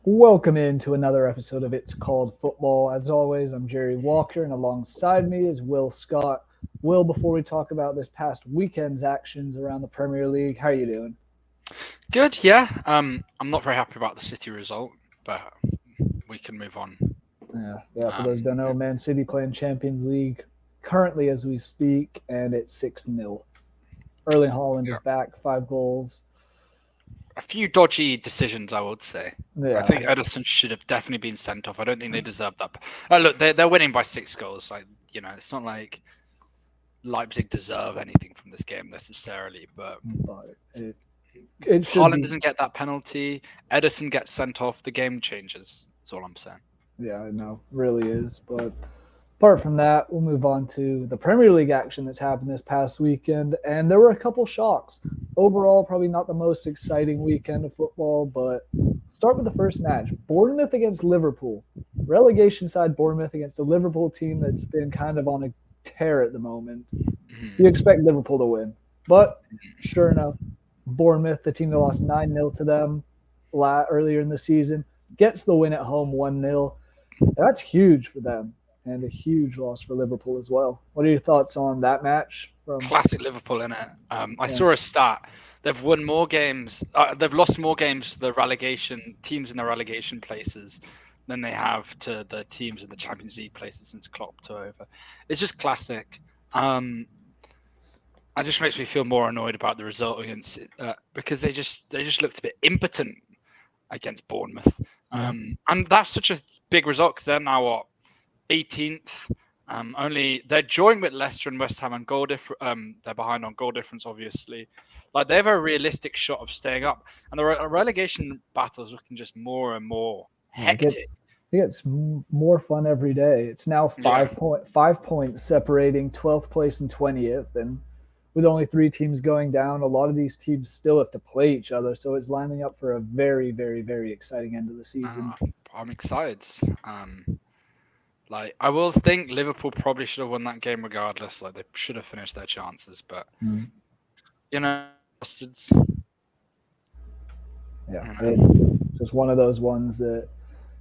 Welcome into another episode of It's Called Football. As always, I'm Jerry Walker, and alongside me is Will Scott. Will, before we talk about this past weekend's actions around the Premier League, how are you doing? Good, yeah. I'm not very happy about the City result, but we can move on. Yeah. For those who Um, don't know, Man City playing Champions League currently as we speak, and it's 6-0. Erling Haaland yeah. is back, 5 goals. A few dodgy decisions, I would say. I Yeah, think Edison should have definitely been sent off. I don't think they deserve that. Look, they're winning by 6 goals. It's not like Leipzig deserve anything from this game necessarily, but but it should Haaland be. doesn't get that penalty. Edison gets sent off. The game changes. That's all I'm saying. Yeah, I know, really is. But apart from that, we'll move on to the Premier League action that's happened this past weekend. And there were a couple shocks. Overall, probably not the most exciting weekend of football, but start with the first match Bournemouth against Liverpool. Relegation side Bournemouth against the Liverpool team that's been kind of on a tear at the moment. You expect Liverpool to win. But sure enough, Bournemouth, the team that lost 9-0 to them earlier in the season, gets the win at home 1-0. That's huge for them and a huge loss for Liverpool as well. What are your thoughts on that match? Classic Liverpool, in it. I Yeah, saw a stat. They've won more games. They've lost more games to the relegation teams in the relegation places than they have to the teams in the Champions League places since Klopp took over. It's just classic. It just makes me feel more annoyed about the result against because they just looked a bit impotent against Bournemouth. yeah. And that's such a big result because they're now what 18th. Only they're joined with Leicester and West Ham and they're behind on goal difference, obviously. Like they have a realistic shot of staying up, and the relegation battle is looking just more and more Yeah, hectic. it gets more fun every day. It's now Yeah, 5 points separating 12th place and 20th, and with only 3 teams going down, a lot of these teams still have to play each other. So it's lining up for a very, very, very exciting end of the season. I'm excited. Um, I will think Liverpool probably should have won that game regardless. Like they should have finished their chances, but Mm. bastards. Yeah, You it's know, just one of those ones that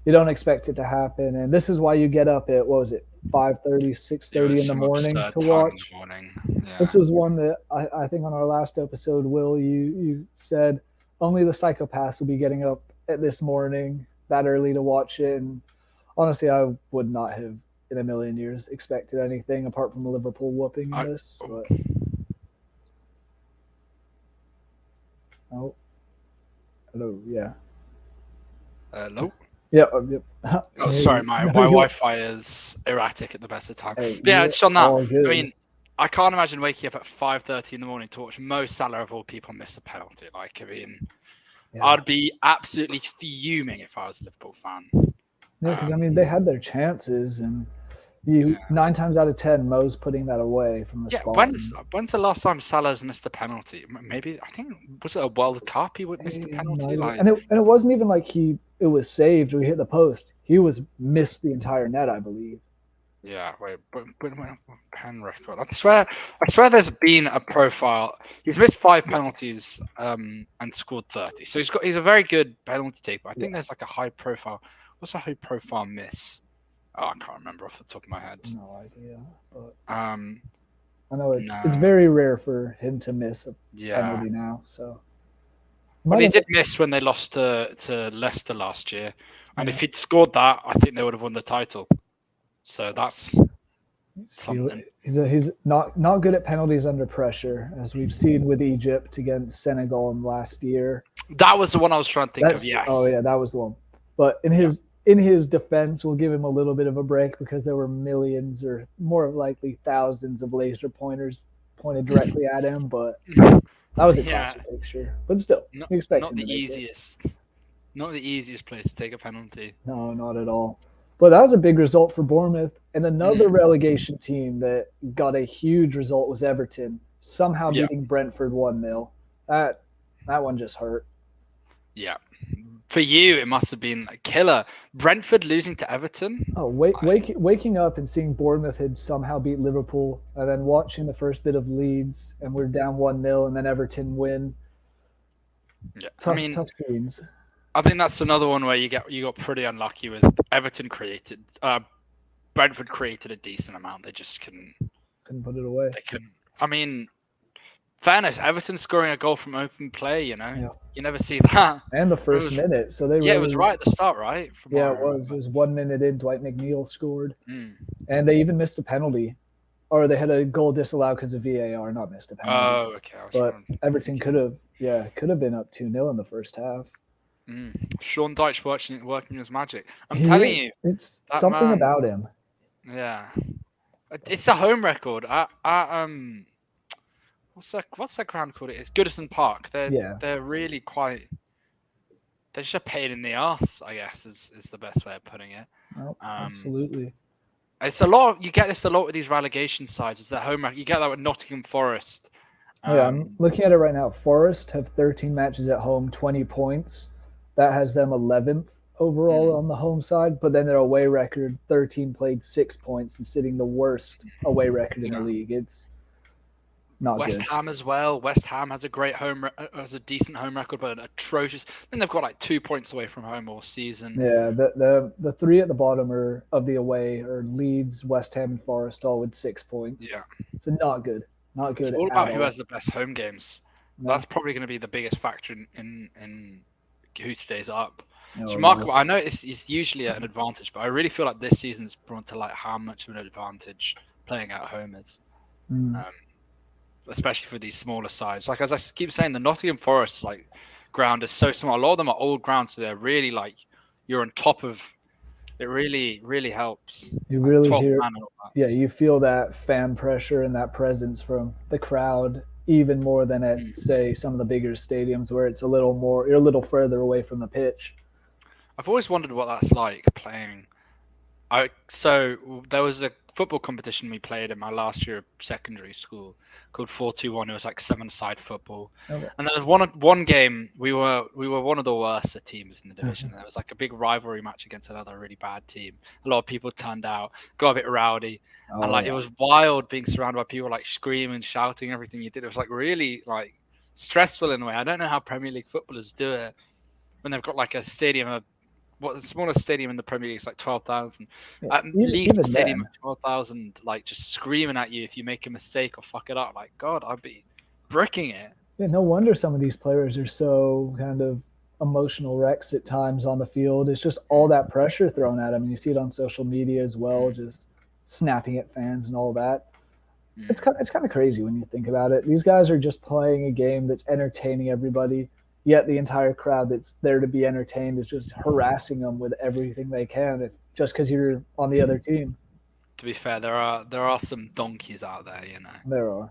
you don't expect it to happen, and this is why you get up at what was it 5:30, six it thirty was in the some morning absurd to time in watch. the morning. This Yeah. was one that I think on our last episode, Will, you said only the psychopaths will be getting up at this morning that early to watch it. And honestly, I would not have in a million years expected anything apart from a Liverpool whooping in I, this. oh, But oh, hello, yeah, hello. yeah, yep. Oh, Hey, sorry, my no, you're Wi-Fi is erratic at the best of time. hey, But yeah, you're just on that. all I good. mean, I can't imagine waking up at 5:30 in the morning to watch Mo Salah of all people miss a penalty. Yeah, I'd be absolutely fuming if I was a Liverpool fan. yeah, because I Um, mean they had their chances, and you yeah. 9 times out of 10, Mo's putting that away from the Yeah, spot. when's the last time Salah's missed a penalty? Maybe I think was it a World Cup he would missed a It penalty. might have, and it wasn't even like it was saved or he hit the post. He was missed the entire net, I believe. Yeah, wait, but pen record. I swear, there's been a profile. He's missed 5 penalties, and scored 30. So he's a very good penalty taker. I think Yeah, there's like a high profile. What's a high profile miss? Oh, I can't remember off the top of my head. no idea, but Um, I know it's no, very rare for him to miss a yeah. penalty now. So Well, might he have did missed. miss when they lost to Leicester last year, and Yeah, if he'd scored that, I think they would have won the title. So that's something. he's not good at penalties under pressure, as we've seen with Egypt against Senegal last year. That was the one I was trying to think of. Oh Yes. yeah, that was the one. But Yeah. in his defense, we'll give him a little bit of a break because there were millions or more likely thousands of laser pointers pointed directly at him. But that was a Yeah. classic picture. But still, Not you expect not him the to make it. easiest. Not the easiest place to take a penalty. No, not at all. But that was a big result for Bournemouth. And another Mm, relegation team that got a huge result was Everton, somehow yeah, beating Brentford 1-0. That one just hurt. yeah. For you, it must have been a killer. Brentford losing to Everton. Oh, I, waking up and seeing Bournemouth had somehow beat Liverpool, and then watching the first bit of Leeds, and we're down 1-0, and then Everton win. yeah, I Tough, mean, tough scenes. I think that's another one where you got pretty unlucky with Everton Brentford created a decent amount. They just Couldn't put it away. they couldn't. I mean, fairness, Everton scoring a goal from open play. Yeah. You never see that. And the It first was minute, so they yeah, it really. was right at the start, right? From what Yeah, I it was. remember. It was 1 minute in. Dwight McNeil scored, Mm. and they even missed a penalty, or they had a goal disallowed because of VAR, not missed a penalty. Oh, okay. I was But trying to Everton think. could have been up 2-0 in the first half. Sean Dyche working his magic. I'm He telling is. you, It's that something man. about him. Yeah, it's a home record. What's that ground called? It's Goodison Park. Yeah, They're really quite. They're just a pain in the ass, I guess, is the best way of putting it. no, Um, absolutely. it's a lot. You get this a lot with these relegation sides. It's their home record. You get that with Nottingham Forest. Oh yeah, I'm looking at it right now. Forest have 13 matches at home, 20 points. That has them 11th overall on the home side. But then their away record, 13 played, 6 points, and sitting the worst away record in the league. It's not West good. Ham as well. West Ham has a has a decent home record, but an atrocious. I think they've got like 2 points away from home all season. Yeah, the three at the bottom are of the away are Leeds, West Ham, and Forest, all with 6 points. Yeah, So not good. Not good it's all at about who all. has the best home games. Yeah. That's probably going to be the biggest factor in who stays up. It's Oh, remarkable. I know it's usually an advantage, but I really feel like this season's brought to like how much of an advantage playing at home is. Especially for these smaller sides. Like as I keep saying, the Nottingham Forest like ground is so small. A lot of them are old grounds, so they're really like you're on top of. It really helps. You Like really 12th hear, man and all that. yeah, you feel that fan pressure and that presence from the crowd even more than at say some of the bigger stadiums where it's a little more, you're a little further away from the pitch. I've always wondered what that's like playing. So there was a football competition we played in my last year of secondary school called 4-2-1. It was like 7-side football, Okay. and there was one game we were one of the worst teams in the division. There was like a big rivalry match against another really bad team. A lot of people turned out, got a bit rowdy, and like yeah. it was wild being surrounded by people like screaming, shouting everything you did. It was like really like stressful in a way. I don't know how Premier League footballers do it when they've got like a stadium of the smallest stadium in the Premier League is like 12,000. At least a Even stadium then, of 12,000, like just screaming at you if you make a mistake or fuck it up. Like, God, I'd be bricking it. yeah, no wonder some of these players are so kind of emotional wrecks at times on the field. It's just all that pressure thrown at them. And you see it on social media as well, just snapping at fans and all that. It's kind of crazy when you think about it. These guys are just playing a game that's entertaining everybody, yet the entire crowd that's there to be entertained is just harassing them with everything they can, just because you're on the other team. To be fair, there are some donkeys out there, you know.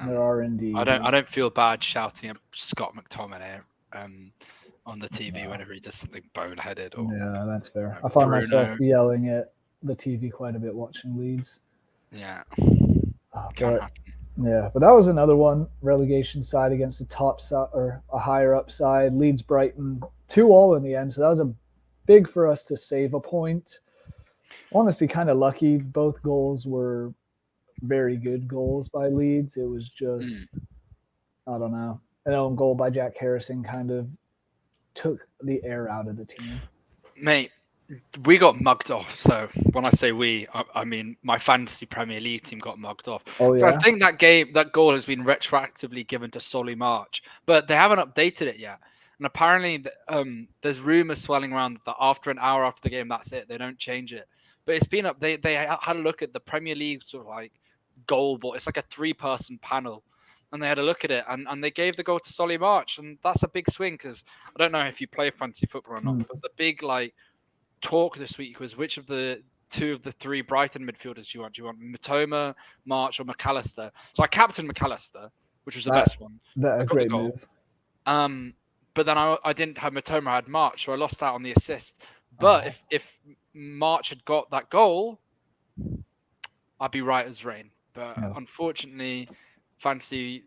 There are indeed. I don't feel bad shouting at Scott McTominay on the TV whenever he does something boneheaded. Or yeah, that's fair. I find myself yelling at the TV quite a bit watching Leeds. Yeah. But that was another one. Relegation side against a top side or a higher up side. Leeds Brighton 2-2 in the end. So that was a big for us to save a point. Honestly, kind of lucky. Both goals were very good goals by Leeds. It was just, I don't know, an own goal by Jack Harrison kind of took the air out of the team. Mate, we got mugged off. So when I say we, I mean my fantasy Premier League team got mugged off. Oh, yeah? So I think that goal has been retroactively given to Solly March, but they haven't updated it yet. And apparently, there's rumors swelling around that after an hour after the game, that's it. They don't change it. But it's been up. They had a look at the Premier League sort of like goal ball. It's like a 3-person panel. And they had a look at it, and they gave the goal to Solly March. And that's a big swing because I don't know if you play fantasy football or not, but the big like talk this week was which of the two of the three Brighton midfielders do you want? Do you want Matoma, March, or McAllister? So I captained McAllister, which was the best one. That a great move. But then I didn't have Matoma, I had March, so I lost out on the assist. But if March had got that goal, I'd be right as rain. But unfortunately, fantasy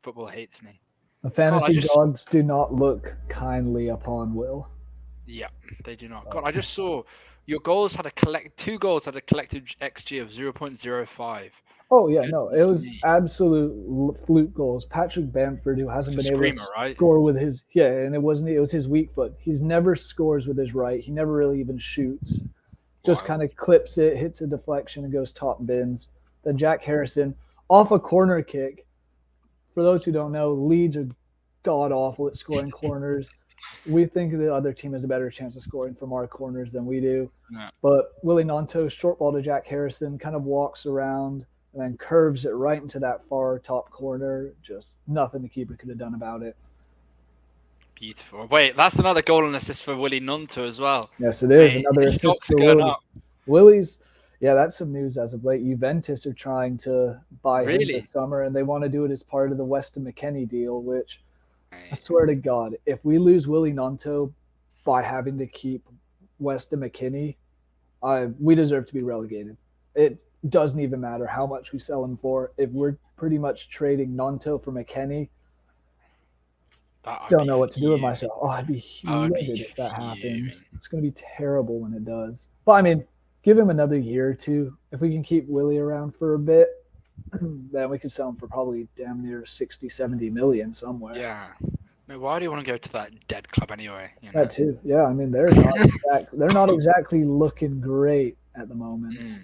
football hates me. The fantasy gods do not look kindly upon Will. Yeah, they do not. God, I just saw your goals had two goals had a collective XG of 0.05. Oh yeah, no, it Goodness was me. absolute fluke goals. Patrick Bamford, who hasn't It's a been able to screamer, right? score with his and it was his weak foot. He's never scores with his right. He never really even shoots. Just kind Wild. of clips it, hits a deflection, and goes top bins. Then Jack Harrison off a corner kick. For those who don't know, Leeds are god awful at scoring corners. We think the other team has a better chance of scoring from our corners than we do. Yeah. But Willie Nanto, short ball to Jack Harrison, kind of walks around and then curves it right into that far top corner. Just nothing the keeper could have done about it. Beautiful. Wait, that's another goal and assist for Willie Nunto as well. Yes, it is. Mate, Another his assist stocks are for going Willie. up. Willie's, yeah, that's some news as of late. Juventus are trying to buy him Really? this summer, and they want to do it as part of the Weston McKennie deal, which I Mate. swear to God, if we lose Willie Nanto by having to keep Weston McKennie, we deserve to be relegated. It doesn't even matter how much we sell him for. If we're pretty much trading Nanto for McKennie, don't know what to do with myself. Oh, I'd be livid if that happens. It's going to be terrible when it does. But I mean, give him another year or two. If we can keep Willie around for a bit, then we could sell him for probably damn near 60, 70 million somewhere. Yeah. I mean, why do you want to go to that dead club anyway? You know? That too. Yeah, I mean they're not exactly looking great at the moment.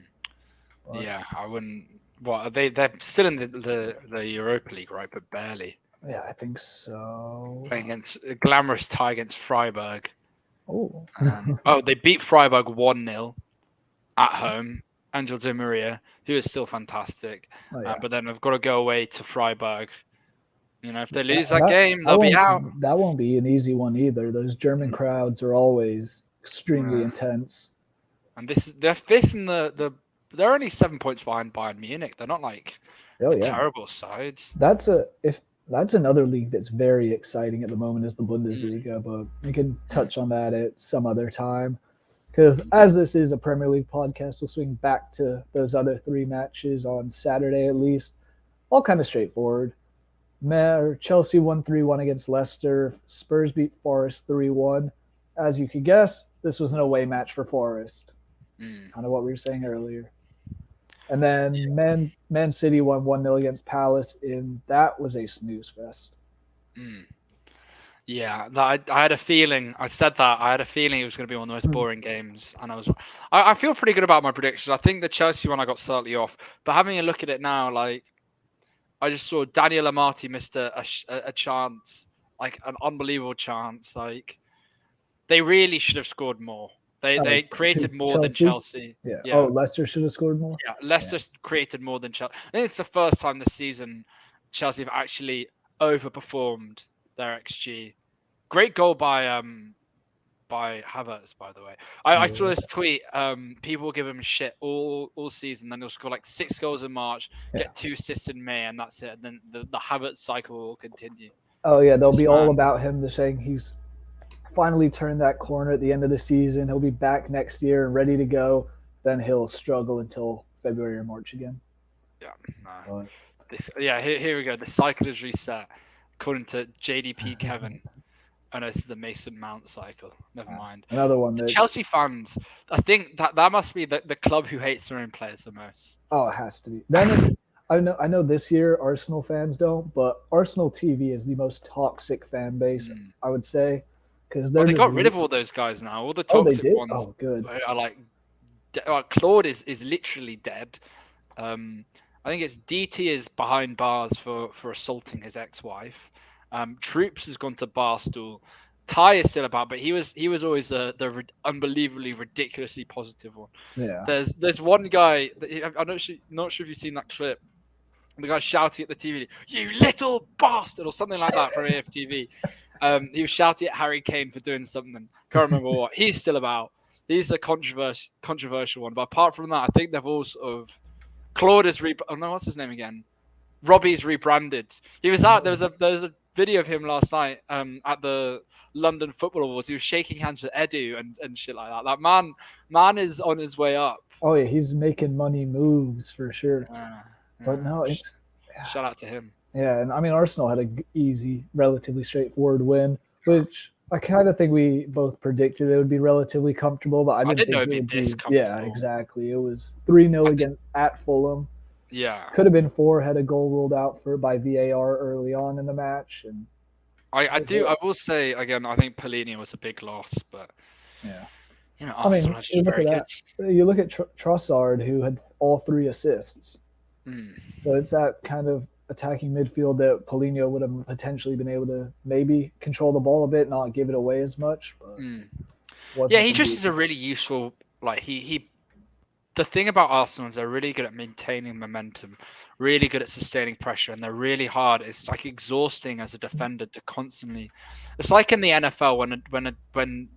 But, yeah, I wouldn't. What they're still in the Europa League, right? But barely. Yeah, I think so. Playing against a glamorous tie against Freiburg. Oh. They beat Freiburg 1-0 at home. Angel Di Maria, who is still fantastic. Oh, yeah. But then I've got to go away to Freiburg. You know, if they lose that game, they'll be out. That won't be an easy one either. Those German crowds are always extremely intense. And they're fifth in they're only 7 points behind Bayern Munich. They're not like terrible sides. That's another league that's very exciting at the moment is the Bundesliga, but we can touch on that at some other time. Because as this is a Premier League podcast, we'll swing back to those other three matches on Saturday at least. All kind of straightforward. Chelsea won 3-1 against Leicester. Spurs beat Forest 3-1. As you could guess, this was an away match for Forest. Kind of what we were saying earlier. And then Man City won 1-0 against Palace, and that was a snooze fest. Yeah, I had a feeling. I said that. I had a feeling it was going to be one of the most boring games, and I feel pretty good about my predictions. I think the Chelsea one I got slightly off, but having a look at it now, like I just saw Daniel Amati missed a chance, like an unbelievable chance. Like they really should have scored more. They created more than Chelsea. Yeah. Oh, Leicester should have scored more. Yeah, Leicester created more than Chelsea. I think it's the first time this season Chelsea have actually overperformed their XG. Great goal by Havertz, by the way. I saw this tweet. People give him shit all season. Then he'll score like 6 goals in March, get 2 assists in May, and that's it. And then the Havertz cycle will continue. Oh yeah, they'll be all about him. They're saying he's finally turned that corner at the end of the season. He'll be back next year and ready to go. Then he'll struggle until February or March again. Yeah. No. Here we go. The cycle is reset. According to JDP Kevin. Oh no, this is the Mason Mount cycle. Never mind. Another one. Chelsea fans, I think that must be the club who hates their own players the most. Oh, it has to be. Then I know this year Arsenal fans don't, but Arsenal TV is the most toxic fan base, I would say. Because they got rid of all those guys now. All the toxic ones. Oh, good. Are like Claude is literally dead. I think it's DT is behind bars for assaulting his ex-wife. Troops has gone to Barstool. Ty is still about, but he was always the unbelievably ridiculously positive one. Yeah. There's one guy. I'm not sure if you've seen that clip. The guy shouting at the TV, "You little bastard," or something like that from AFTV. He was shouting at Harry Kane for doing something. Can't remember what. He's still about. He's a controversial one. But apart from that, I think they've all sort of Claude is what's his name again? Robbie's rebranded. He was out. There was a video of him last night at the London Football Awards. He was shaking hands with Edu and shit like that. That man is on his way up. Oh yeah, he's making money moves for sure. But no, it's shout out to him. Yeah, and I mean Arsenal had an easy, relatively straightforward win, which I kind of think we both predicted it would be relatively comfortable, but I didn't think know it it'd would be this comfortable. Yeah, exactly. It was 3-0 at Fulham. Yeah. Could have been 4 had a goal ruled out by VAR early on in the match, and I will say again, I think Pelini was a big loss, but yeah. I mean, Arsenal are you just look very at good. that. You look at Trossard, who had all 3 assists. Mm. So it's that kind of attacking midfield that Paulinho would have potentially been able to maybe control the ball a bit, not give it away as much, but Mm. Yeah, wasn't he the just beat. is a really useful. Like he. The thing about Arsenal is they're really good at maintaining momentum, really good at sustaining pressure, and they're really hard. It's like exhausting as a defender to constantly. It's like in the NFL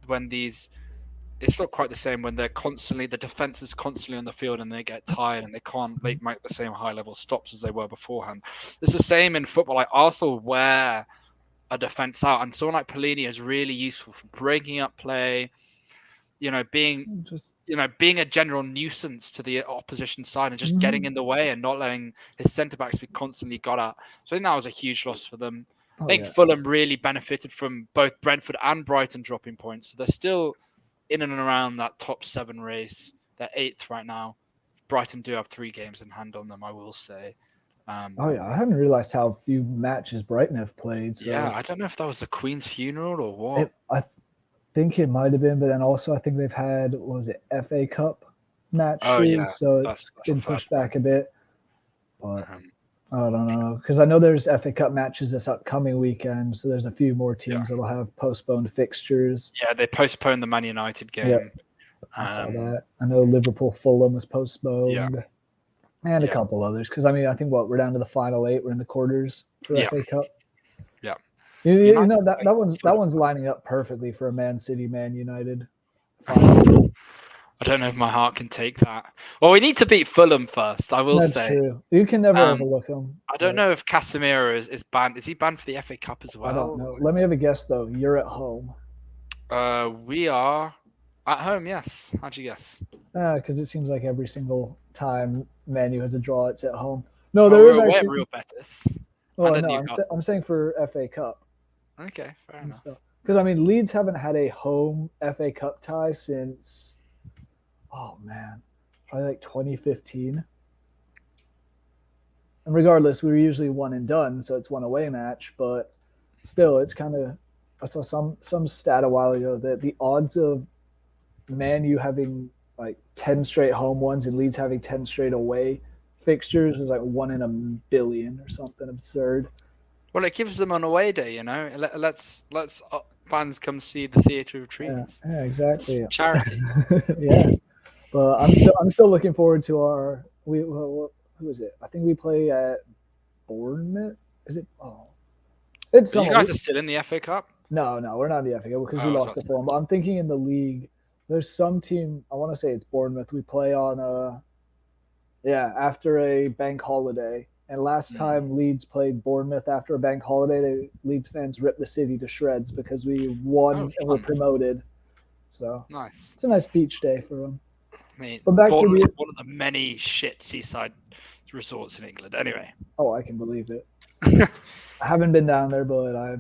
when these. It's not quite the same when the defense is constantly on the field and they get tired and they can't make the same high level stops as they were beforehand. It's the same in football. Like Arsenal wear a defense out, and someone like Pelini is really useful for breaking up play. Being Just being a general nuisance to the opposition side and just getting mm-hmm. in the way and not letting his centre backs be constantly got at. So I think that was a huge loss for them. I Oh think yeah. Fulham really benefited from both Brentford and Brighton dropping points. So they're still in and around that top 7 race. They're 8th right now. Brighton do have 3 games in hand on them, I will say. Oh yeah. I hadn't realized how few matches Brighton have played. Yeah, So I don't know if that was the Queen's funeral or what. I think it might have been, but then also I think they've had what was it, FA Cup Oh yeah, matches, so that's it's a been fair pushed point. back a bit. But Um, I don't know because I know there's FA Cup matches this upcoming weekend, so there's a few more yeah, teams that'll have postponed fixtures. yeah, they postponed the Man United Yeah, game. I saw Um, that. I know Liverpool Fulham was yeah, postponed, and a yeah, couple others. Because I mean, I think we're down to the final 8. We're in the quarters for yeah, FA Cup. yeah. You United know that playing that one's that Fulham. one's lining up perfectly for a Man City Man United final. I don't know if my heart can take that. Well, we need to beat Fulham first, I will That's say. true. You can never Um, overlook them. I don't know if Casemiro is banned. Is he banned for the FA Cup as I don't well? know. Let me have a guess though. You're at home. We are at home, yes. How'd you guess? Because it seems like every single time Manu has a draw, it's at home. No, Oh, there we're is away at actually. Real Betis and Well, at no, Newcastle. I'm saying for FA Cup Okay, fair and enough. stuff. Because I mean, Leeds haven't had a home FA Cup tie since, oh man, probably like 2015. And regardless, we were usually one and done, so it's one away match. But still, it's kind of. I saw some stat a while ago that the odds of Man U having like 10 straight home ones and Leeds having 10 straight away fixtures was like 1 in a billion or something absurd. Well, it gives them an away day, Let's fans come see the Theatre of Yeah, Dreams. yeah, It's exactly. charity. Yeah, but I'm still looking forward to our who is it? I think we play at Bournemouth. Is it? Oh, it's But you someone. guys are still in the FA Cup? No, we're not in the FA Cup because we Oh, I was lost about to to say. Fulham. But I'm thinking in the league, there's some team. I want to say it's Bournemouth. We play on after a bank holiday. And last time Leeds played Bournemouth after a bank holiday, Leeds fans ripped the city to shreds because we Oh, won and were fun. promoted. So Nice. it's a nice beach day for them. I mean, But back to Bournemouth is the one of the many shit seaside resorts in England. Anyway, I can believe it. I haven't been down there, but I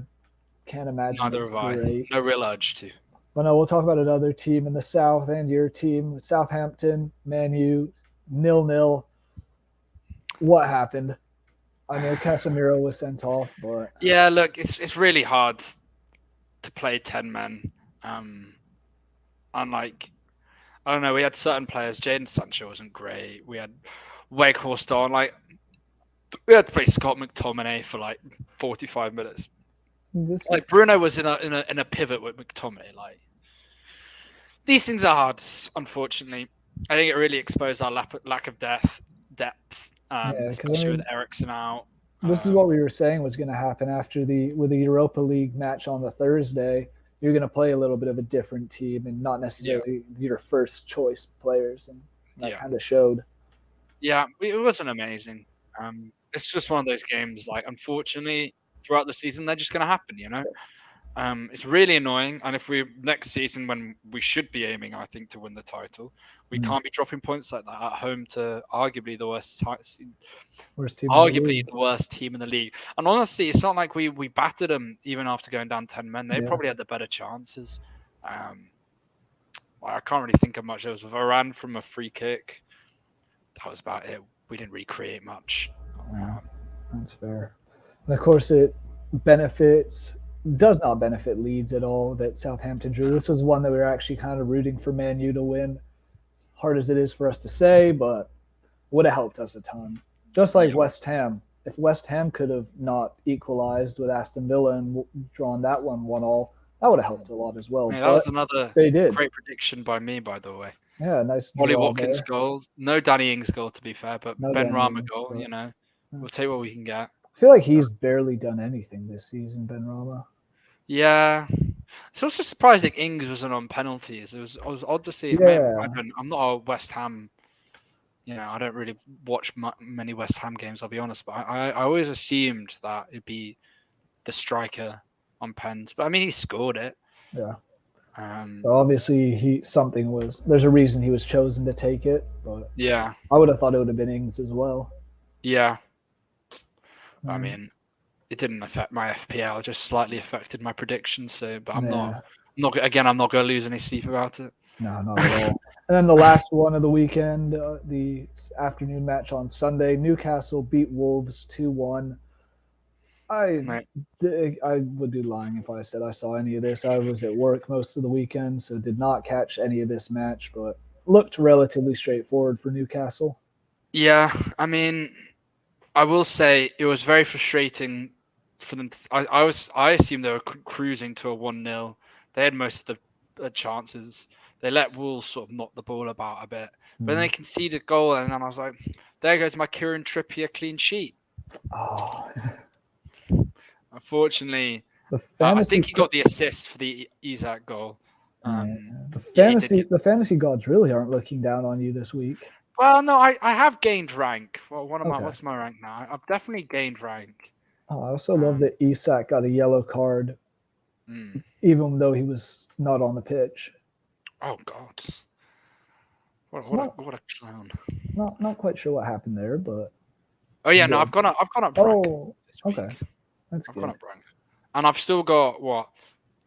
can't imagine neither it's have I. No great. real urge to. But no, we'll talk about another team in the South and your team, Southampton, Man U, 0-0. What happened? I know Casemiro was sent off, but Yeah, look, it's really hard to play 10 men. Unlike, I don't know, we had certain players. Jadon Sancho wasn't great. We had Weghorst on. Like, we had to play Scott McTominay for like 45 minutes. this Like is Bruno was in a pivot with McTominay. Like, these things are hard, unfortunately. I think it really exposed our lack of depth, yeah. Because I especially with mean, Ericsson out. this is what we were saying was going to happen after the Europa League match on the Thursday. You're going to play a little bit of a different team and not Yeah, necessarily your first choice players, and that yeah, kind of showed. yeah. It wasn't amazing. It's just one of those games. Like, unfortunately, throughout the season, they're just going to happen. It's really annoying. And if we next season, when we should be aiming, I think, to win the title, we Mm. can't be dropping points like that at home to arguably the worst, Worst team in the arguably league. the worst team in the league. And honestly, it's not like we battered them even after going down 10 men. They Yeah, probably had the better chances. Um, I can't really think of much. There was Varane from a free kick. That was about it. we didn't really create much. That's fair. And of course, does not benefit Leeds at all that Southampton drew. This was one that we were actually kind of rooting for Man U to win. As hard as it is for us to say, but would have helped us a ton. Just like West Ham. If West Ham could have not equalized with Aston Villa and drawn that 1-1, that would have helped a lot as well. Yeah, that was another great prediction by me, by the way. Yeah, nice. Ollie Watkins goal. No Danny Ings goal, to be fair, but No Ben Danny Rama Ings, goal, we'll take what we can get. I feel like he's barely done anything this season, Ben Rama. Yeah. It's also surprising Ings wasn't on penalties. It was odd to see. Yeah. I'm not a West Ham. I don't really watch many West Ham games, I'll be honest, but I always assumed that it'd be the striker on pens. But I mean, he scored it. Yeah. So obviously there's a reason he was chosen to take it, but yeah, I would have thought it would have been Ings as well. Yeah. I mean, it didn't affect my FPL, just slightly affected my predictions. So, but I'm not going to lose any sleep about it. No, not at all. And then the last one of the weekend, the afternoon match on Sunday, Newcastle beat Wolves 2-1. I would be lying if I said I saw any of this. I was at work most of the weekend, so did not catch any of this match, but looked relatively straightforward for Newcastle. Yeah, I mean, I will say it was very frustrating for them. I assumed they were cruising to a 1-0. They had most of the chances. They let Wolves sort of knock the ball about a bit. But then they conceded a goal, and then I was like, there goes my Kieran Trippier clean sheet. Oh. Unfortunately, I think he got the assist for the Isak goal. The fantasy gods really aren't looking down on you this week. Well, no, I have gained rank. Well, what's my rank now? I've definitely gained rank. Oh, I also love that Isak got a yellow card, even though he was not on the pitch. Oh God! What a clown! Not quite sure what happened there, but no, I've gone up rank. Oh, okay, that's good. I've gone up rank, and I've still got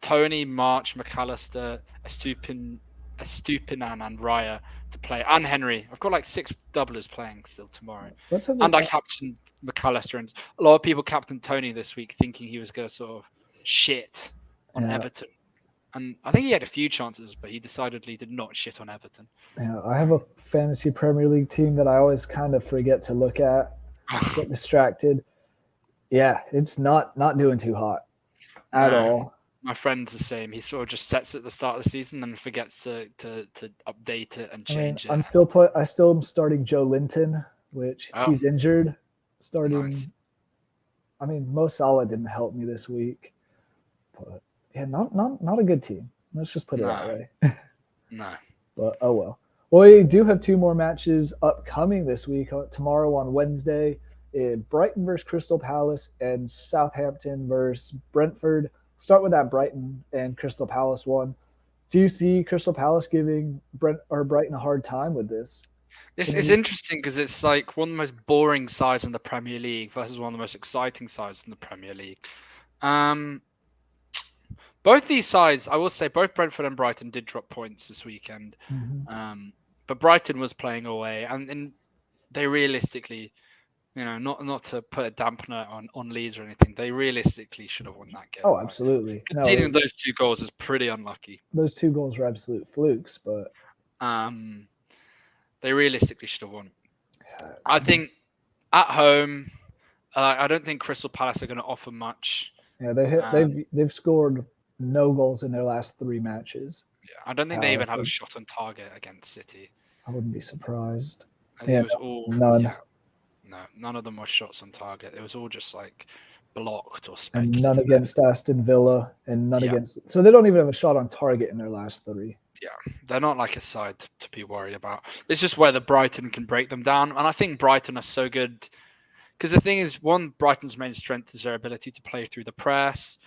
Tony, March, McAllister, Estupinan, and Raya to play, and Henry. I've got like 6 doublers playing still tomorrow. And I captained McAllister, and a lot of people captained Tony this week, thinking he was going to sort of shit on Everton. And I think he had a few chances, but he decidedly did not shit on Everton. Yeah, I have a fantasy Premier League team that I always kind of forget to look at, get distracted. Yeah, it's not doing too hot at all. My friend's the same. He sort of just sets at the start of the season and forgets to update it and change it. I still am starting Joe Linton, which he's injured. Nice. I mean, Mo Salah didn't help me this week, but yeah, not a good team. Let's just put it that way. No. But oh well. Well, we do have 2 more matches upcoming this week. Tomorrow on Wednesday, Brighton versus Crystal Palace and Southampton versus Brentford. Start with that Brighton and Crystal Palace one. Do you see Crystal Palace giving Brighton a hard time with this? It's interesting because it's like one of the most boring sides in the Premier League versus one of the most exciting sides in the Premier League. Both these sides, I will say, both Brentford and Brighton did drop points this weekend. But Brighton was playing away, and they realistically, not to put a dampener on Leeds or anything, they realistically should have won that game. Oh, absolutely. Conceding those 2 goals is pretty unlucky. Those 2 goals were absolute flukes, but they realistically should have won. I think at home, I don't think Crystal Palace are going to offer much. Yeah, they've scored no goals in their last 3 matches. Yeah, I don't think they even had a shot on target against City. I wouldn't be surprised. It was all none. Yeah, no, none of them were shots on target. It was all just like blocked or speculative. And none against Aston Villa, and none against. So they don't even have a shot on target in their last 3. Yeah, they're not like a side to be worried about. It's just whether Brighton can break them down, and I think Brighton are so good. Because the thing is, Brighton's main strength is their ability to play through the press,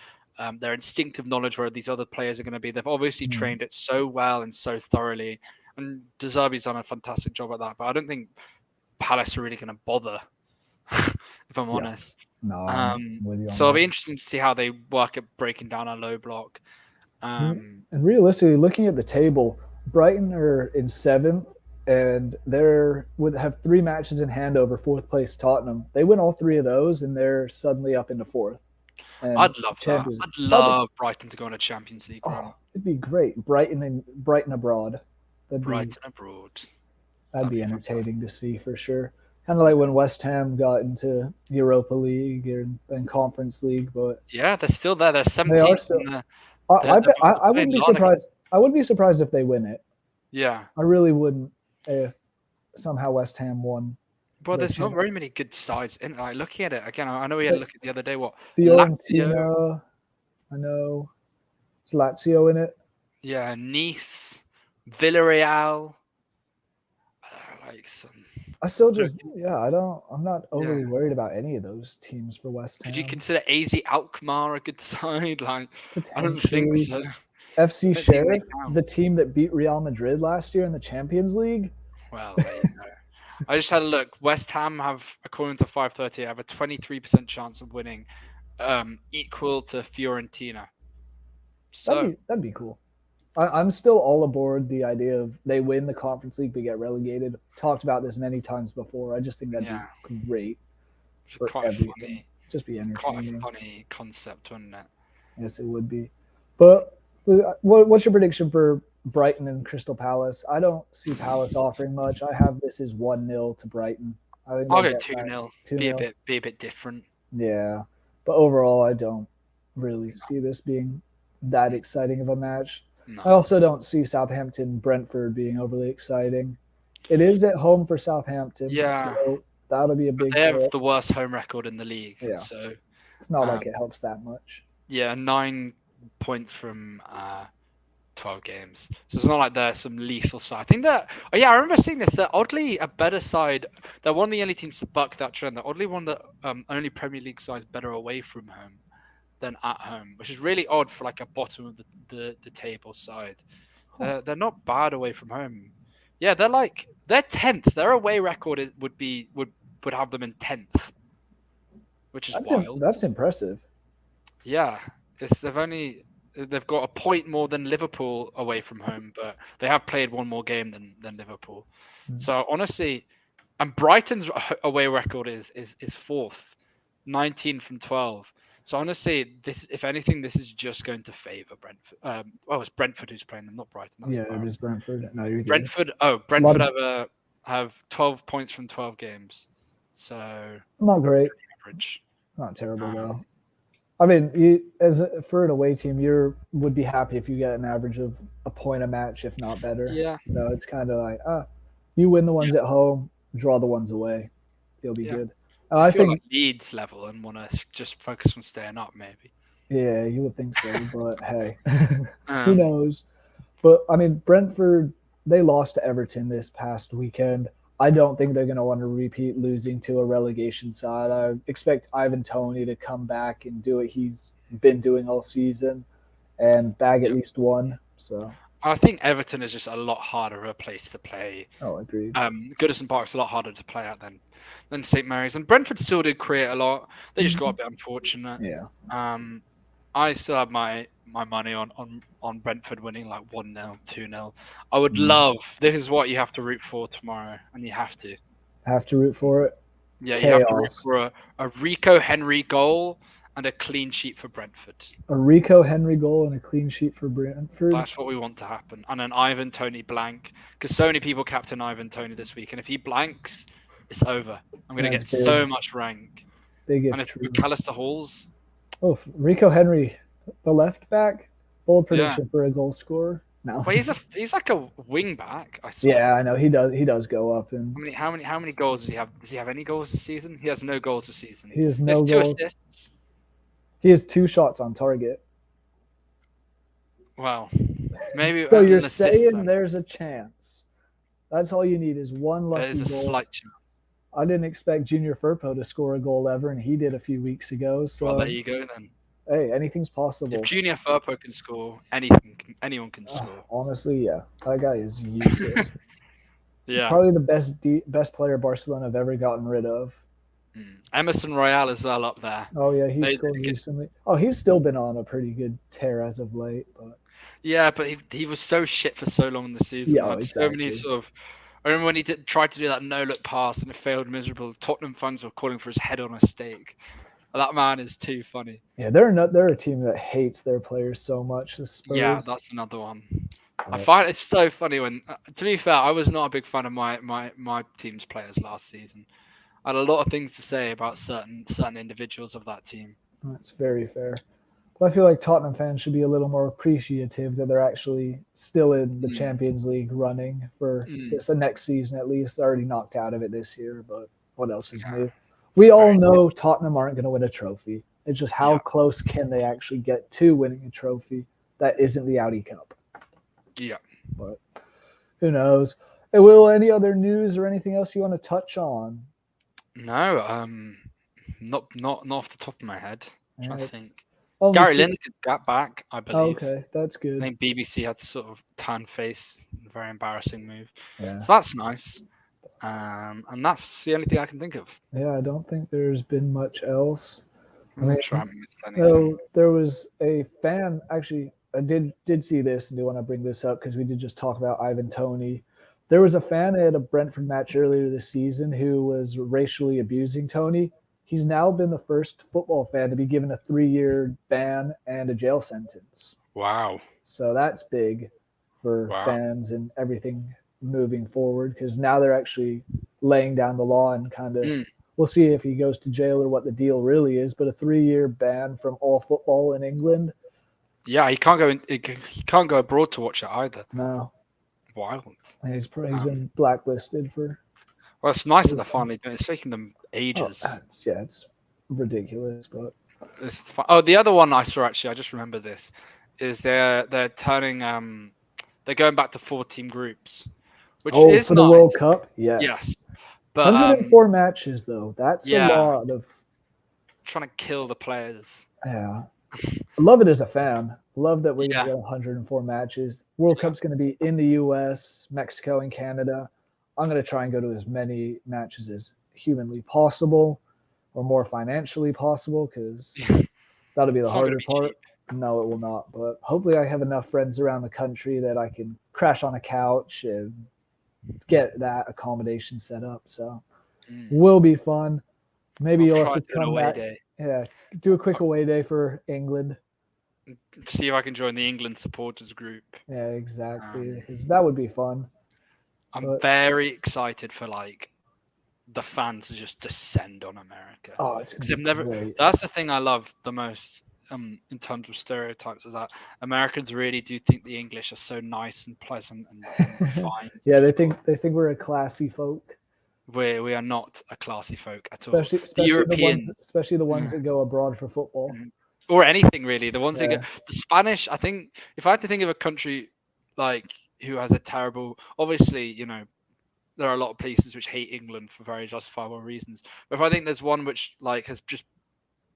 their instinctive knowledge where these other players are going to be. They've obviously trained it so well and so thoroughly, and De Zerbi's done a fantastic job at that. But I don't think Palace are really going to bother, if I'm honest. No, so it'll be interesting to see how they work at breaking down a low block. And realistically, looking at the table, Brighton are in 7th, and they're would have 3 matches in hand over fourth place Tottenham. They win all 3 of those, and they're suddenly up into fourth. And I'd love that. Champions I'd probably, love Brighton to go on a Champions League run. it'd be great. Brighton abroad. That'd be Brighton abroad. that'd That'd be be entertaining fantastic. to see for sure. Kind of like when West Ham got into Europa League and Conference League, but Yeah, they're still there. They're they are 17th still. and I bet they're I playing wouldn't be La Liga. surprised. I wouldn't be surprised if they win it. Yeah. I really wouldn't if somehow West Ham won Well, the there's not champ. very many good sides in. Like looking at it again, I know we had a look at the other day. What Lazio, Fiorentina, I know. Is Lazio in it? yeah, Nice, Villarreal. Like some. I still just I don't. I'm not Yeah. overly worried about any of those teams for West Could you Ham. consider AZ Alkmaar a good side? Like, I don't think Potentially, so. FC I don't think they Sheriff, count. the team that beat Real Madrid last year in the Champions League. Well, there you go. I just had a look. West Ham have, according to 530, have a 23% chance of winning, equal to Fiorentina. So That'd be cool. I'm still all aboard the idea of they win the Conference League but get relegated. Talked about this many times before. I just think that'd be yeah, great it's for quite a everything. funny, Just be quite a entertaining. funny concept, wouldn't it? Yes, it would be. But what's your prediction for Brighton and Crystal Palace? I don't see Palace offering much. I have this as 1-0 to Brighton. I think I'll they'll go get that 2-0. 2-0. Be a bit different. Yeah. But overall, I don't really see this being that exciting of a match. I No. also don't see Southampton Brentford being overly exciting. It is at home for Southampton, Yeah, so that'll be a but big they have hit. the worst home record in the league. Yeah. So, It's not like um, it helps that much. yeah, 9 points from 12 games. So it's not like they're some lethal side. I think that, oh yeah, I remember seeing this. They're oddly a better side. They're one of the only teams to buck that trend. They're oddly one of the only Premier League sides better away from home than at home, which is really odd for like a bottom of the table side. They're not bad away from home. Yeah, they're 10th. Their away record would have them in 10th, which is wild. That's impressive. Yeah, they've got a point more than Liverpool away from home, but they have played one more game than Liverpool. Mm. So honestly, and Brighton's away record is fourth, 19 from 12. So honestly, this if anything, this is just going to favour Brentford. It's Brentford who's playing them, not Brighton. That's Yeah, it is embarrassing. Brentford. No, you're good. Brentford. Oh, Brentford have 12 points from 12 games. So Not great. average. Not terrible though. I mean, for an away team, you would be happy if you get an average of a point a match, if not better. Yeah. So it's kind of like, you win the ones at home, draw the ones away, you'll be good. I feel like Leeds level and want to just focus on staying up, maybe. Yeah, you would think so, but hey, who knows? But I mean, Brentford, they lost to Everton this past weekend. I don't think they're going to want to repeat losing to a relegation side. I expect Ivan Toney to come back and do what he's been doing all season and bag at least one. So I think Everton is just a lot harder of a place to play. Oh, agreed. Goodison Park's a lot harder to play at than St Mary's, and Brentford still did create a lot. They just got a bit unfortunate. Yeah. I still have my money on Brentford winning like 1-0, 2-0. I would love. This is what you have to root for tomorrow, and you have to. Have to root for it. Yeah, you have to root for a Rico Henry goal and a clean sheet for Brentford. A Rico Henry goal and a clean sheet for Brentford. That's what we want to happen. And an Ivan Toney blank, because so many people captain Ivan Toney this week, and if he blanks, it's over. I'm going to get so much rank. Big and if McAllister Halls. Oh, Rico Henry, the left back. Bold prediction for a goal scorer. No. Well, he's like a wing back. I saw. Yeah, I know he does go up and. How many goals does he have? Does he have any goals this season? He has no goals this season. He has no goals. 2 assists. He has 2 shots on target. Well, maybe. So you're saying there's a chance. That's all you need is one lucky goal. There's a slight chance. I didn't expect Junior Firpo to score a goal ever, and he did a few weeks ago. So well, there you go then. Hey, anything's possible. If Junior Firpo can score, anyone can score. Honestly, yeah, that guy is useless. Yeah, probably the best player Barcelona have ever gotten rid of. Emerson Royale as well up there. Oh yeah, he scored recently. Oh, he's still been on a pretty good tear as of late, but yeah, but he was so shit for so long in the season. Yeah, exactly. So many sort of I remember when he tried to do that no-look pass and it failed miserable. Tottenham fans were calling for his head on a stake. That man is too funny. Yeah, they're a team that hates their players so much. The Yeah, Spurs. that's another one. I But find it's so funny when, to be fair, I was not a big fan of my team's players last season. I had a lot of things to say about certain individuals of that team. that's very fair. But I feel like Tottenham fans should be a little more appreciative that they're actually still in the Mm, Champions League running for mm, this the next season at least. They're already knocked out of it this year, but what else is yeah, new? We all very. know Tottenham aren't going to win a trophy. It's just how Yeah, close can they actually get to winning a trophy that isn't the Audi Cup. yeah. But who knows? Hey, Will, any other news or anything else you want to touch on? No, not off the top of my head. Yeah, trying to it's think. only Gary two. Lineker's got back, I Oh, believe. okay, that's I good. think BBC had to sort of turn face, very embarrassing move. Yeah. So that's nice. And that's the only thing I can think of. Yeah, I don't think there's been much else. I I'm mean, not sure I haven't missed anything. no, there was a fan actually. I did see this and do want to bring this up because we did just talk about Ivan Toney. There was a fan at a Brentford match earlier this season who was racially abusing Tony. He's now been the first football fan to be given a 3-year ban and a jail sentence. Wow. So that's big for Wow. fans and everything moving forward because now they're actually laying down the law and kind of Mm. we'll see if he goes to jail or what the deal really is. But a 3-year ban from all football in England, Yeah, he can't go in, he can't go abroad to watch it either. no, Wild. he's Um, been blacklisted for. well, it's nice that they're finally doing it. It's taking them Oh, ages. it's ridiculous, but Oh, the other one I saw actually, I just remember this, is they're turning they're going back to 4-team groups, which oh, is for the World nice. Cup, yes, Yes, but 104 matches though. That's a yeah, lot of. trying to kill the players. Yeah, I love it as a fan. Love that we're going to Yeah, get 104 matches. World yeah, Cup's going to be in the U.S., Mexico, and Canada. I'm going to try and go to as many matches as humanly possible or more financially possible because that'll be the it's not going to harder be cheap. part. No, it will not. But hopefully, I have enough friends around the country that I can crash on a couch and get that accommodation set up. So, Mm. will be fun. Maybe I'll you'll have try to to do an come away back. day. Yeah, do a quick away day for England. See if I can join the England supporters group. Yeah, exactly. Um, Because that would be fun. I'm But very excited for like the fans to just descend on America oh, it's because gonna they've be never. great. That's the thing I love the most. In terms of stereotypes, is that Americans really do think the English are so nice and pleasant and refined Yeah, people. they think we're a classy folk, We are not a classy folk at all. The Europeans, especially the ones mm, that go abroad for football. mm, or anything really, the ones who go Yeah. the Spanish. I think if I had to think of a country like who has a terrible, obviously, there are a lot of places which hate England for very justifiable reasons. But if I think there's one which like has just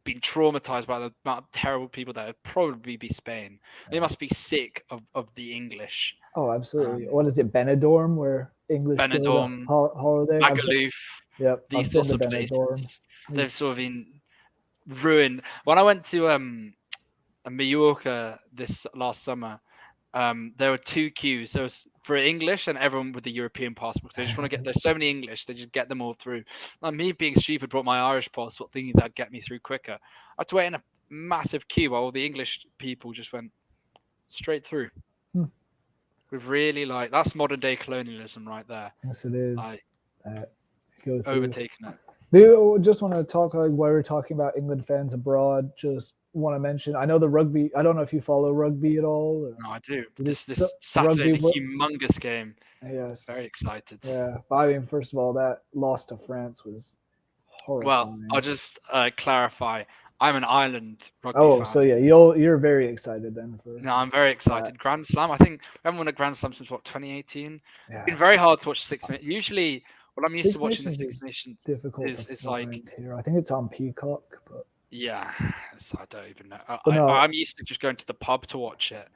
been traumatized by the amount of terrible people there, it'd probably be Spain. They Yeah. must be sick of the English. Oh, absolutely. Um, What is it, Benidorm, where English go to Benidorm, holiday? Magaluf, Yep, these I've been sorts to of Benidorm. places. They've sort of been ruined. When I went to Mallorca this last summer, there were two queues. There was for English and everyone with the European passports. They just want to get. There's so many English. They just get them all through. Like me being stupid, brought my Irish passport, thinking that'd get me through quicker. I had to wait in a massive queue while all the English people just went straight through. Hmm. We've really like that's modern day colonialism right there. Yes, it is. Like Go through. overtaking it. Do you just want to talk like while we're talking about England fans abroad? Just want to mention. I know the rugby. I don't know if you follow rugby at all. Or, No, I do. this This rugby. Saturday's a humongous game. Very Yes. excited. Yeah. But I mean, first of all, that loss to France was Well, horrifying. I'll just clarify. I'm an Ireland rugby Oh, fan. so yeah, you're very excited then for No, I'm very that. excited. Grand Slam. I think we haven't won a Grand Slam since what 2018. It's been Yeah. very hard to watch Six Nations. Usually, what I'm used to Six watching the Nations Six is Nations difficult to is like find here. I think it's on Peacock, but yeah. I don't even know. but no, I'm used to just going to the pub to watch it.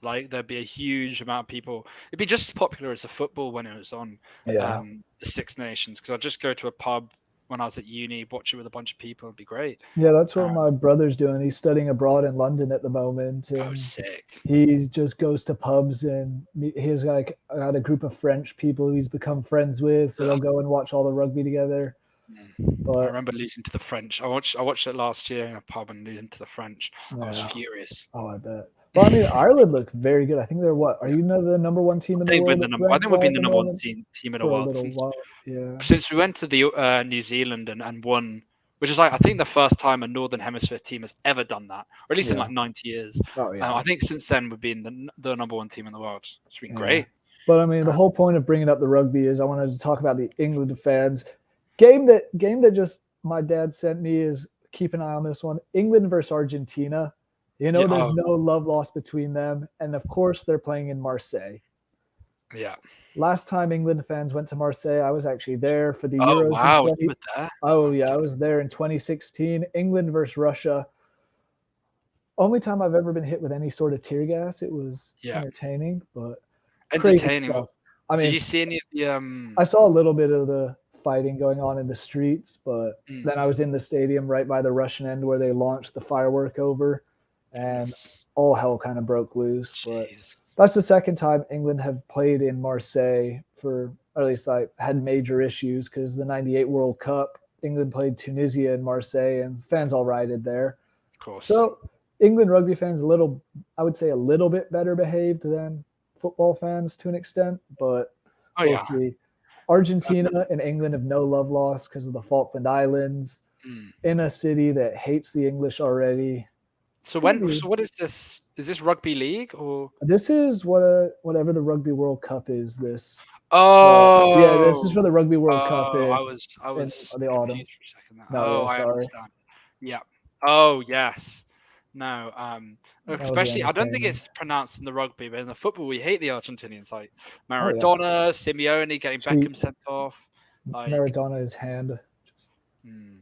Like there'd be a huge amount of people. It'd be just as popular as the football when it was on yeah. the Six Nations because I'd just go to a pub when I was at uni, watch it with a bunch of people. It'd be great. Yeah, that's what my brother's doing. He's studying abroad in London at the moment, Oh, and sick. he just goes to pubs and he's like got a group of French people he's become friends with, so they'll go and watch all the rugby together. I But remember losing to the French. I watched it last year in a pub and losing to the French. I was yeah, furious. oh, I bet. Well, I mean, Ireland looked very good. I think they're what? Are Yeah. you the number one team in the They've been world the number. I ranked think we've been wise the at the number one moment team in a for a while little while. Yeah. since we went to the New Zealand and won, which is like I think the first time a Northern Hemisphere team has ever done that, or at least in Yeah. like 90 years. Oh yeah. I think since then we've been the number one team in the world. It's been Yeah. great. But I mean, the whole point of bringing up the rugby is I wanted to talk about the England fans. Game that just my dad sent me is keep an eye on this one. England versus Argentina. You know, Yeah, there's no love lost between them, and of course they're playing in Marseille. yeah. Last time England fans went to Marseille, I was actually there for the Oh Euros in wow, 20. you were there. Oh yeah, I was there in 2016. England versus Russia. Only time I've ever been hit with any sort of tear gas. It was Yeah, entertaining, but crazy entertaining. stuff. I Did mean, you see any of the I saw a little bit of the fighting going on in the streets, but Mm, then I was in the stadium right by the Russian end where they launched the firework over, and goodness, all hell kind of broke loose. But jeez. that's the second time England have played in Marseille for, or at least I had major issues because the '98 World Cup, England played Tunisia in Marseille, and fans all rioted there. Of course. So England rugby fans I would say a little bit better behaved than football fans to an extent, but Oh we'll yeah. see. Argentina and England have no love lost because of the Falkland Islands Mm. in a city that hates the English already. So Gonna be, what is this? Is this rugby league or? this is whatever the Rugby World Cup is. Yeah, this is Oh, for the Rugby World Cup oh, I in was the autumn. confused for a second there. No, Oh, yeah, I sorry. understand. Yeah. Oh, yes. No, That'll be especially I don't think entertaining. it's pronounced in the rugby, but in the football we hate the Argentinians, like Oh yeah, Maradona, Simeone getting cheap Beckham sent off, like Maradona's hand. mm,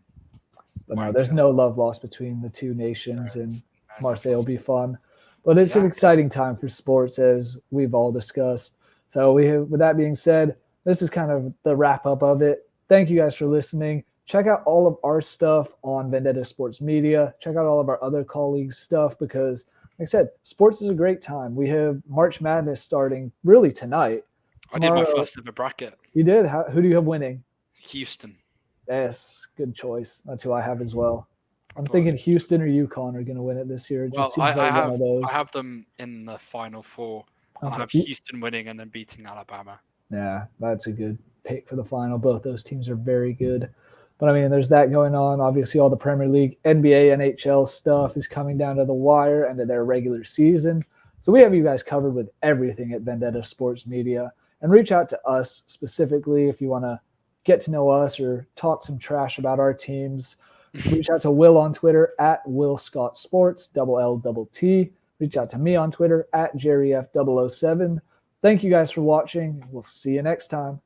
But no, there's wanker. no love lost between the two nations, There and is no love Marseille will lost. be fun. But it's an Yeah, exciting time for sports, as we've all discussed. So, with that being said, this is kind of the wrap up of it. Thank you guys for listening. Check out all of our stuff on Vendetta Sports Media. Check out all of our other colleagues' stuff because, like I said, sports is a great time. We have March Madness starting really tonight. I did my Tomorrow, first ever bracket. you did? Who do you have winning? Houston. Yes, good choice. That's who I have as well. I I'm thought it was thinking Houston or UConn are going to win it this year. It well, just seems like one of those. I have them in the final four, and I have Okay. Houston winning and then beating Alabama. Yeah, that's a good pick for the final. Both those teams are very good. But I mean, there's that going on. Obviously, all the Premier League, NBA, NHL stuff is coming down to the wire and to their regular season. So we have you guys covered with everything at Vendetta Sports Media. And reach out to us specifically if you want to get to know us or talk some trash about our teams. Reach out to Will on Twitter at Will Scott Sports, LLT. Reach out to me on Twitter at JerryF007. Thank you guys for watching. We'll see you next time.